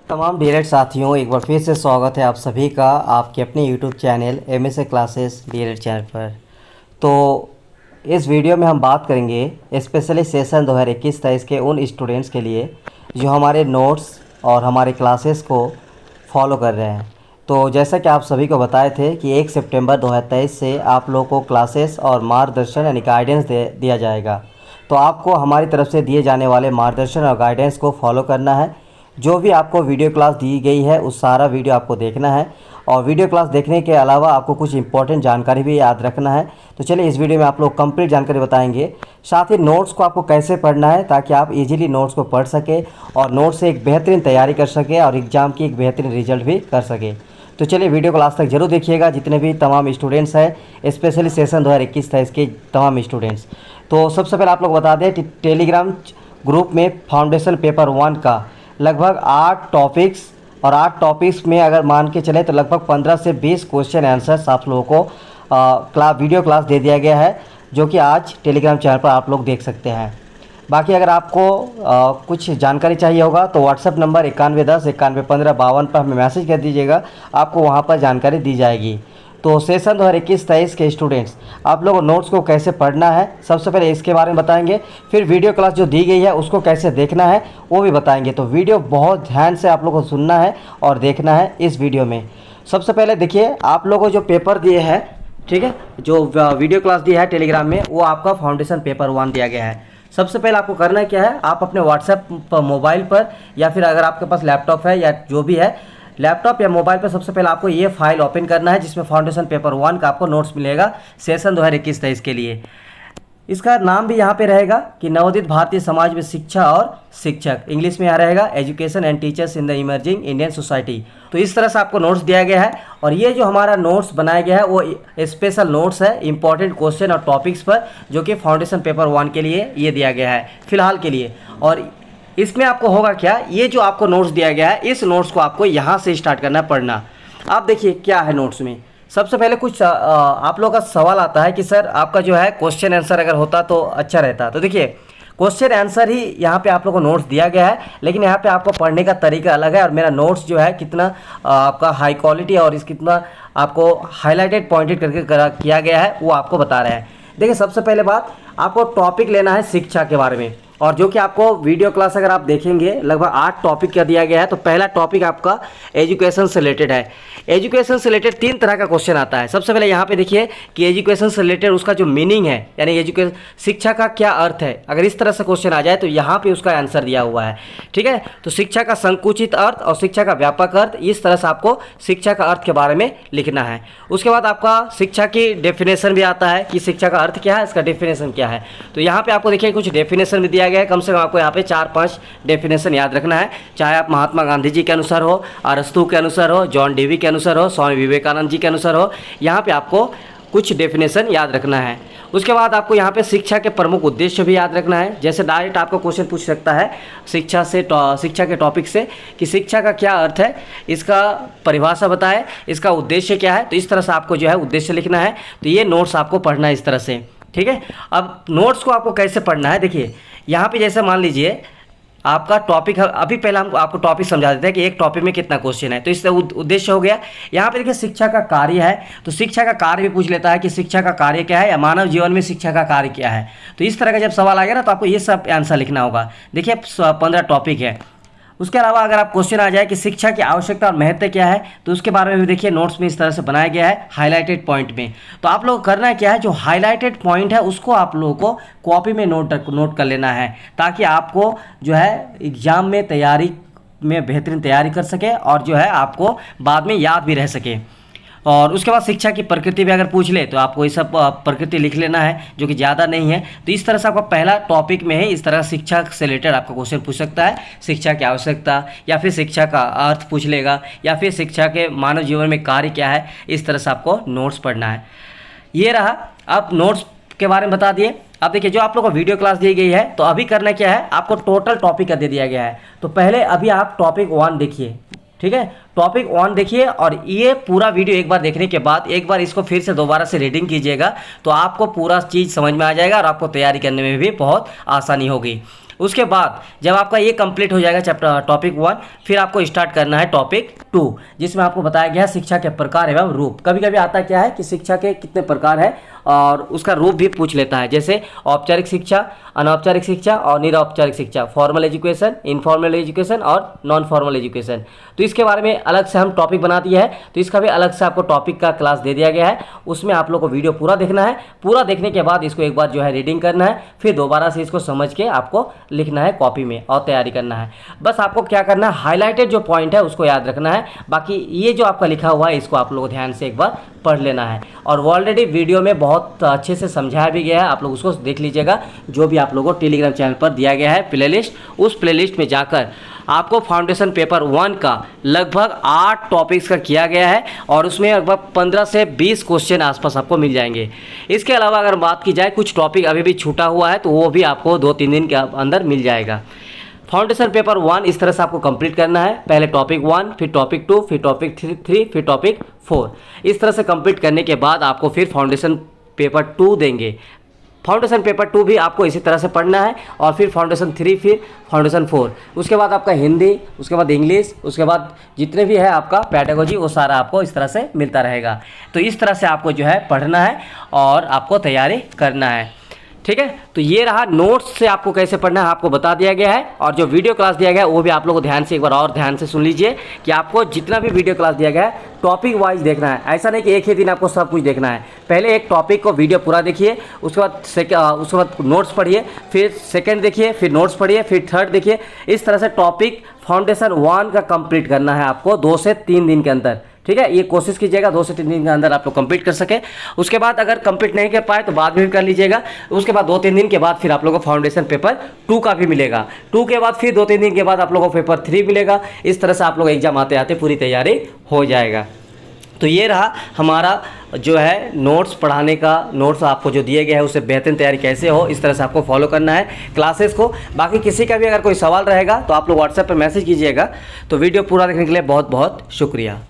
तमाम डीएलएड साथियों, एक बार फिर से स्वागत है आप सभी का आपके अपने YouTube channel MSA classes DElEd channel पर। तो इस वीडियो में हम बात करेंगे स्पेशली सेशन 2021-23 के उन स्टूडेंट्स के लिए जो हमारे नोट्स और हमारे क्लासेस को फॉलो कर रहे हैं। तो जैसा कि आप सभी को बताए थे कि 1 सितंबर 2023 से आप लोगों को क्लासेस और मार्गदर्शन यानी गाइडेंस दिया जाएगा। तो आपको हमारी तरफ से दिए जाने वाले मार्गदर्शन और गाइडेंस को फॉलो करना है। जो भी आपको वीडियो क्लास दी गई है उस सारा वीडियो आपको देखना है और वीडियो क्लास देखने के अलावा आपको कुछ इंपॉर्टेंट जानकारी भी याद रखना है। तो चलिए इस वीडियो में आप लोग कंप्लीट जानकारी बताएंगे। साथ ही नोट्स को आपको कैसे पढ़ना है ताकि आप इजीली नोट्स को पढ़ सके और नोट्स से एक बेहतरीन तैयारी कर सके और एग्ज़ाम की एक बेहतरीन रिजल्ट भी कर सके। तो चलिए वीडियो को लास्ट तक जरूर देखिएगा, जितने भी तमाम स्टूडेंट्स हैं स्पेशली सेशन 2021-23 के तमाम स्टूडेंट्स। तो सबसे पहले आप लोग बता दें कि टेलीग्राम ग्रुप में फाउंडेशन पेपर 1 का लगभग 8 टॉपिक्स और 8 टॉपिक्स में अगर मान के चले तो लगभग 15 से 20 क्वेश्चन आंसर्स आप लोगों को वीडियो क्लास दे दिया गया है, जो कि आज टेलीग्राम चैनल पर आप लोग देख सकते हैं। बाकी अगर आपको कुछ जानकारी चाहिए होगा तो व्हाट्सएप नंबर 9110 9115 52 पर हमें मैसेज कर दीजिएगा, आपको वहां पर जानकारी दी जाएगी। तो सेशन 2021-23 के स्टूडेंट्स आप लोगों को नोट्स को कैसे पढ़ना है सबसे पहले इसके बारे में बताएंगे, फिर वीडियो क्लास जो दी गई है उसको कैसे देखना है वो भी बताएंगे। तो वीडियो बहुत ध्यान से आप लोगों को सुनना है और देखना है इस वीडियो में। सबसे पहले देखिए, आप लोगों को जो पेपर दिए हैं, ठीक है, जो वीडियो क्लास दिया है टेलीग्राम में, वो आपका फाउंडेशन पेपर 1 दिया गया है। सबसे पहले आपको करना क्या है, आप अपने व्हाट्सएप पर मोबाइल पर या फिर अगर आपके पास लैपटॉप है या जो भी है लैपटॉप या मोबाइल पर सबसे पहले आपको ये फाइल ओपन करना है जिसमें फाउंडेशन पेपर 1 का आपको नोट्स मिलेगा सेशन 2021-23 के लिए। इसका नाम भी यहाँ पे रहेगा कि नवोदित भारतीय समाज में शिक्षा और शिक्षक, इंग्लिश में यहाँ रहेगा education and teachers in the emerging Indian society. तो इस तरह से आपको नोट्स दिया गया है और ये जो हमारा नोट्स बनाया गया है वो स्पेशल नोट्स है इंपॉर्टेंट क्वेश्चन और टॉपिक्स पर, जो कि फाउंडेशन पेपर 1 के लिए ये दिया गया है फिलहाल के लिए। और इसमें आपको होगा क्या, ये जो आपको नोट्स दिया गया है इस नोट्स को आपको यहाँ से स्टार्ट करना है पढ़ना। आप देखिए क्या है नोट्स में। सबसे पहले कुछ आप लोगों का सवाल आता है कि सर आपका जो है क्वेश्चन आंसर अगर होता तो अच्छा रहता। तो देखिए क्वेश्चन आंसर ही यहाँ पे आप लोगों को नोट्स दिया गया है, लेकिन यहाँ पे आपको पढ़ने का तरीका अलग है और मेरा नोट्स जो है कितना आपका हाई क्वालिटी और इस कितना आपको हाईलाइटेड पॉइंटेड करके किया गया है वो आपको बता रहे हैं। देखिए सबसे पहले बात, आपको टॉपिक लेना है शिक्षा के बारे में, और जो कि आपको वीडियो क्लास अगर आप देखेंगे लगभग 8 टॉपिक का दिया गया है। तो पहला टॉपिक आपका एजुकेशन से रिलेटेड है। एजुकेशन से रिलेटेड 3 तरह का क्वेश्चन आता है। सबसे पहले यहाँ पे देखिए कि एजुकेशन से रिलेटेड उसका जो मीनिंग है, यानी एजुकेशन शिक्षा का क्या अर्थ है, अगर इस तरह से क्वेश्चन आ जाए तो यहाँ पे उसका आंसर दिया हुआ है। ठीक है, तो शिक्षा का संकुचित अर्थ और शिक्षा का व्यापक अर्थ, इस तरह से आपको शिक्षा का अर्थ के बारे में लिखना है। उसके बाद आपका शिक्षा की डेफिनेशन भी आता है कि शिक्षा का अर्थ क्या है, इसका डेफिनेशन क्या है। तो यहाँ पे आपको देखिए कुछ डेफिनेशन भी दिया गया है, कम से कम आपको यहाँ पे 4-5 डेफिनेशन याद रखना है, चाहे आप महात्मा गांधी जी के अनुसार हो, अरस्तु के अनुसार हो, जॉन डीवी के अनुसार हो, स्वामी विवेकानंद जी के अनुसार हो, यहाँ पे आपको कुछ डेफिनेशन याद रखना है। उसके बाद आपको यहाँ पे शिक्षा के प्रमुख उद्देश्य भी याद रखना है। जैसे डायरेक्ट आपको क्वेश्चन पूछ सकता है शिक्षा के टॉपिक से कि शिक्षा का क्या अर्थ है, इसका परिभाषा बताए, इसका उद्देश्य क्या है। तो इस तरह से आपको जो है उद्देश्य लिखना है। तो ये नोट्स आपको पढ़ना है इस तरह से, ठीक है। अब नोट्स को आपको कैसे पढ़ना है, देखिए यहाँ पे जैसे मान लीजिए आपका टॉपिक, अभी पहले हम आपको टॉपिक समझा देते हैं कि एक टॉपिक में कितना क्वेश्चन है। तो इससे उद्देश्य हो गया। यहाँ पे देखिए शिक्षा का कार्य है, तो शिक्षा का कार्य भी पूछ लेता है कि शिक्षा का कार्य क्या है या मानव जीवन में शिक्षा का कार्य क्या है। तो इस तरह का जब सवाल आएगा ना तो आपको ये सब आंसर लिखना होगा। देखिए 15 टॉपिक है। उसके अलावा अगर आप क्वेश्चन आ जाए कि शिक्षा की आवश्यकता और महत्व क्या है, तो उसके बारे में भी देखिए नोट्स में इस तरह से बनाया गया है हाईलाइटेड पॉइंट में। तो आप लोग करना क्या है, जो हाईलाइटेड पॉइंट है उसको आप लोगों को कॉपी में नोट कर लेना है, ताकि आपको जो है एग्जाम में तैयारी में बेहतरीन तैयारी कर सके और जो है आपको बाद में याद भी रह सके। और उसके बाद शिक्षा की प्रकृति भी अगर पूछ ले तो आपको ये सब प्रकृति लिख लेना है, जो कि ज़्यादा नहीं है। तो इस तरह से आपका पहला टॉपिक में ही इस तरह शिक्षा से रिलेटेड आपका क्वेश्चन पूछ सकता है, शिक्षा की आवश्यकता या फिर शिक्षा का अर्थ पूछ लेगा या फिर शिक्षा के मानव जीवन में कार्य क्या है। इस तरह से आपको नोट्स पढ़ना है। ये रहा, आप नोट्स के बारे में बता दिए। अब देखिए जो आप लोगों को वीडियो क्लास दी गई है, तो अभी करना क्या है, आपको टोटल टॉपिक का दे दिया गया है। तो पहले अभी आप टॉपिक 1 देखिए, ठीक है, टॉपिक 1 देखिए और ये पूरा वीडियो एक बार देखने के बाद एक बार इसको फिर से दोबारा से रीडिंग कीजिएगा, तो आपको पूरा चीज़ समझ में आ जाएगा और आपको तैयारी करने में भी बहुत आसानी होगी। उसके बाद जब आपका ये कंप्लीट हो जाएगा चैप्टर टॉपिक 1, फिर आपको स्टार्ट करना है टॉपिक 2, जिसमें आपको बताया गया है शिक्षा के प्रकार एवं रूप। कभी कभी आता क्या है कि शिक्षा के कितने प्रकार है और उसका रूप भी पूछ लेता है, जैसे औपचारिक शिक्षा, अनौपचारिक शिक्षा और निरौपचारिक शिक्षा, फॉर्मल एजुकेशन, इनफॉर्मल एजुकेशन और नॉन फॉर्मल एजुकेशन। तो इसके बारे में अलग से हम टॉपिक बना दिया है, तो इसका भी अलग से आपको टॉपिक का क्लास दे दिया गया है। उसमें आप लोग को वीडियो पूरा देखना है, पूरा देखने के बाद इसको एक बार जो है रीडिंग करना है, फिर दोबारा से इसको समझ के आपको लिखना है कॉपी में और तैयारी करना है। बस आपको क्या करना है, हाईलाइटेड जो पॉइंट है उसको याद रखना है, बाकी ये जो आपका लिखा हुआ है इसको आप लोग को ध्यान से एक बार पढ़ लेना है। और ऑलरेडी वीडियो में बहुत अच्छे से समझाया भी गया है, आप लोग उसको देख लीजिएगा, जो भी आप लोगों को टेलीग्राम चैनल पर दिया गया है प्लेलिस्ट, उस प्लेलिस्ट में जाकर आपको फाउंडेशन पेपर 1 का लगभग 8 टॉपिक्स का किया गया है और उसमें लगभग 15 से 20 क्वेश्चन आसपास आपको मिल जाएंगे। इसके अलावा अगर बात की जाए कुछ टॉपिक अभी भी छूटा हुआ है तो वो भी आपको 2-3 दिन के अंदर मिल जाएगा। फाउंडेशन पेपर 1 इस तरह से आपको कंप्लीट करना है, पहले टॉपिक 1, फिर टॉपिक 2, फिर टॉपिक 3, फिर टॉपिक 4। इस तरह से कंप्लीट करने के बाद आपको फिर फाउंडेशन पेपर 2 देंगे। फाउंडेशन पेपर 2 भी आपको इसी तरह से पढ़ना है और फिर फाउंडेशन 3, फिर फाउंडेशन 4, उसके बाद आपका हिंदी, उसके बाद इंग्लिश, उसके बाद जितने भी है आपका पेडागोजी, वो सारा आपको इस तरह से मिलता रहेगा। तो इस तरह से आपको जो है पढ़ना है और आपको तैयारी करना है, ठीक है। तो ये रहा नोट्स से आपको कैसे पढ़ना है आपको बता दिया गया है, और जो वीडियो क्लास दिया गया है वो भी आप लोगों को ध्यान से एक बार और ध्यान से सुन लीजिए कि आपको जितना भी वीडियो क्लास दिया गया है टॉपिक वाइज देखना है। ऐसा नहीं कि एक ही दिन आपको सब कुछ देखना है, पहले एक टॉपिक को वीडियो पूरा देखिए, उसके बाद नोट्स पढ़िए, फिर सेकेंड देखिए, फिर नोट्स पढ़िए, फिर थर्ड देखिए। इस तरह से टॉपिक फाउंडेशन 1 का कंप्लीट करना है आपको 2 से 3 दिन के अंदर, ठीक है। ये कोशिश कीजिएगा 2 से 3 दिन के अंदर आप लोग कंप्लीट कर सके। उसके बाद अगर कंप्लीट नहीं कर पाए तो बाद में भी कर लीजिएगा। उसके बाद 2-3 दिन के बाद फिर आप लोगों को फाउंडेशन पेपर 2 का भी मिलेगा। 2 के बाद फिर 2-3 दिन के बाद आप लोगों को पेपर 3 मिलेगा। इस तरह से आप लोग एग्जाम आते आते पूरी तैयारी हो जाएगा। तो ये रहा हमारा जो है नोट्स पढ़ाने का, नोट्स आपको जो दिए गए हैं उससे बेहतरीन तैयारी कैसे हो, इस तरह से आपको फॉलो करना है क्लासेस को। बाकी किसी का भी अगर कोई सवाल रहेगा तो आप लोग व्हाट्सएप पर मैसेज कीजिएगा। तो वीडियो पूरा देखने के लिए बहुत बहुत शुक्रिया।